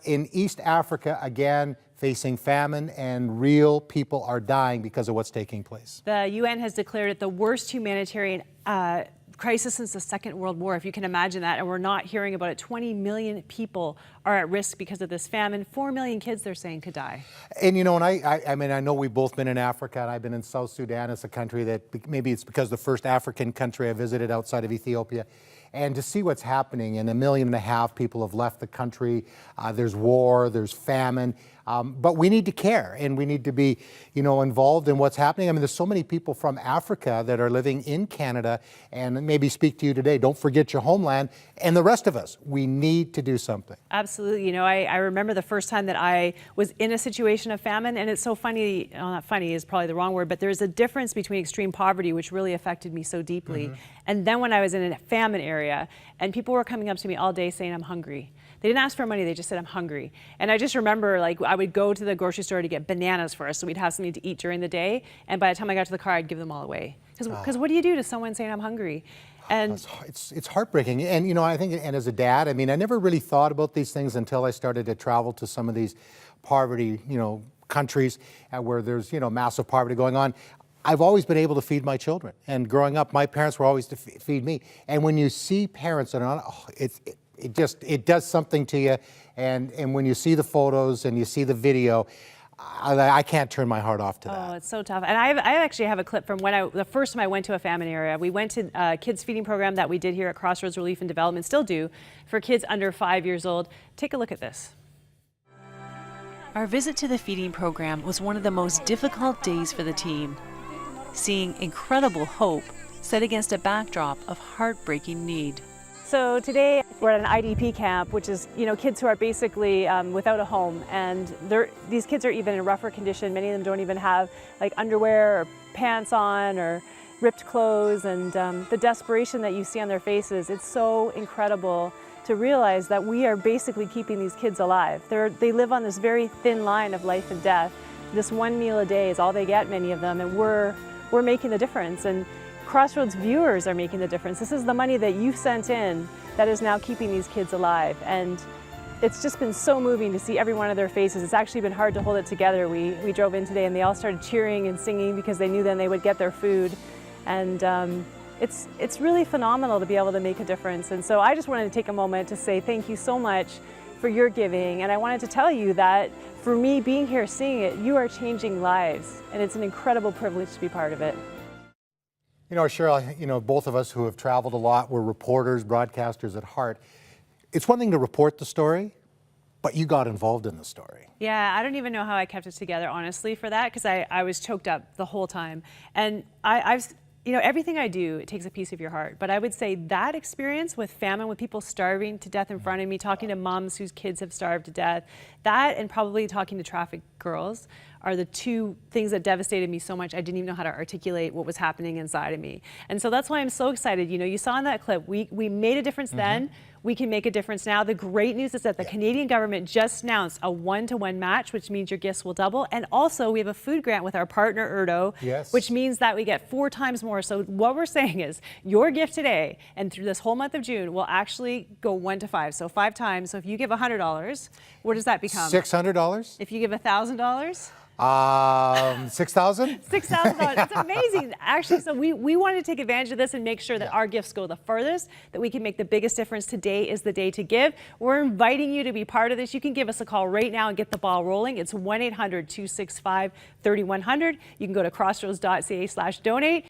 in East Africa, again, facing famine, and real people are dying because of what's taking place. The UN has declared it the worst humanitarian crisis since the Second World War, if you can imagine that, and we're not hearing about it. 20 million people are at risk because of this famine. 4 million kids, they're saying, could die. And you know, and I mean, I know we've both been in Africa, and I've been in South Sudan. It's a country that maybe it's because the first African country I visited outside of Ethiopia. And to see what's happening, and 1.5 million people have left the country. There's war, there's famine, but we need to care, and we need to be, you know, involved in what's happening. I mean, there's so many people from Africa that are living in Canada, and maybe speak to you today. Don't forget your homeland, and the rest of us. We need to do something. Absolutely. You know, I remember the first time that I was in a situation of famine, and it's so funny. Well, not funny is probably the wrong word, but there's a difference between extreme poverty, which really affected me so deeply, and then when I was in a famine area, and people were coming up to me all day saying, I'm hungry. They didn't ask for money, they just said, I'm hungry. And I just remember, like, I would go to the grocery store to get bananas for us, so we'd have something to eat during the day, and by the time I got to the car, I'd give them all away. Because what do you do to someone saying, I'm hungry? And it's heartbreaking. And, you know, I think, and as a dad, I mean, I never really thought about these things until I started to travel to some of these poverty, you know, countries where there's, you know, massive poverty going on. I've always been able to feed my children. And growing up, my parents were always to feed me. And when you see parents that are not, it does something to you. And when you see the photos and you see the video, I can't turn my heart off to that. Oh, it's so tough. And I actually have a clip from when the first time I went to a famine area. We went to a kids feeding program that we did here at Crossroads Relief and Development, still do, for kids under 5 years old. Take a look at this. Our visit to the feeding program was one of the most difficult days for the team. Seeing incredible hope set against a backdrop of heartbreaking need. So today we're at an IDP camp, which is, you know, kids who are basically without a home, and these kids are even in rougher condition. Many of them don't even have like underwear or pants on or ripped clothes, and the desperation that you see on their faces, it's so incredible to realize that we are basically keeping these kids alive. They live on this very thin line of life and death. This one meal a day is all they get, many of them, and we're making the difference. And Crossroads viewers are making the difference. This is the money that you sent in that is now keeping these kids alive. And it's just been so moving to see every one of their faces. It's actually been hard to hold it together. We drove in today and they all started cheering and singing because they knew then they would get their food. And it's really phenomenal to be able to make a difference. And so I just wanted to take a moment to say thank you so much for your giving. And I wanted to tell you that for me being here, seeing it, you are changing lives. And it's an incredible privilege to be part of it. You know, Cheryl, you know, both of us who have traveled a lot, we're reporters, broadcasters at heart. It's one thing to report the story, but you got involved in the story. Yeah, I don't even know how I kept it together, honestly, for that, because I was choked up the whole time. And I've, you know, everything I do, it takes a piece of your heart. But I would say that experience with famine, with people starving to death in front of me, talking to moms whose kids have starved to death, that and probably talking to trafficked girls are the two things that devastated me so much I didn't even know how to articulate what was happening inside of me. And so that's why I'm so excited. You know, you saw in that clip, we made a difference then, we can make a difference now. The great news is that the Canadian government just announced a 1-to-1 match, which means your gifts will double. And also we have a food grant with our partner Erdo, which means that we get 4 times more. So what we're saying is your gift today and through this whole month of June will actually go 1 to 5. So 5 times. So if you give $100, what does that become? $600? If you give $1,000? $6,000? $6,000. It's amazing. Actually, so we want to take advantage of this and make sure that our gifts go the furthest, that we can make the biggest difference. Today is the day to give. We're inviting you to be part of this. You can give us a call right now and get the ball rolling. It's 1-800-265-3100. You can go to crossroads.ca/donate.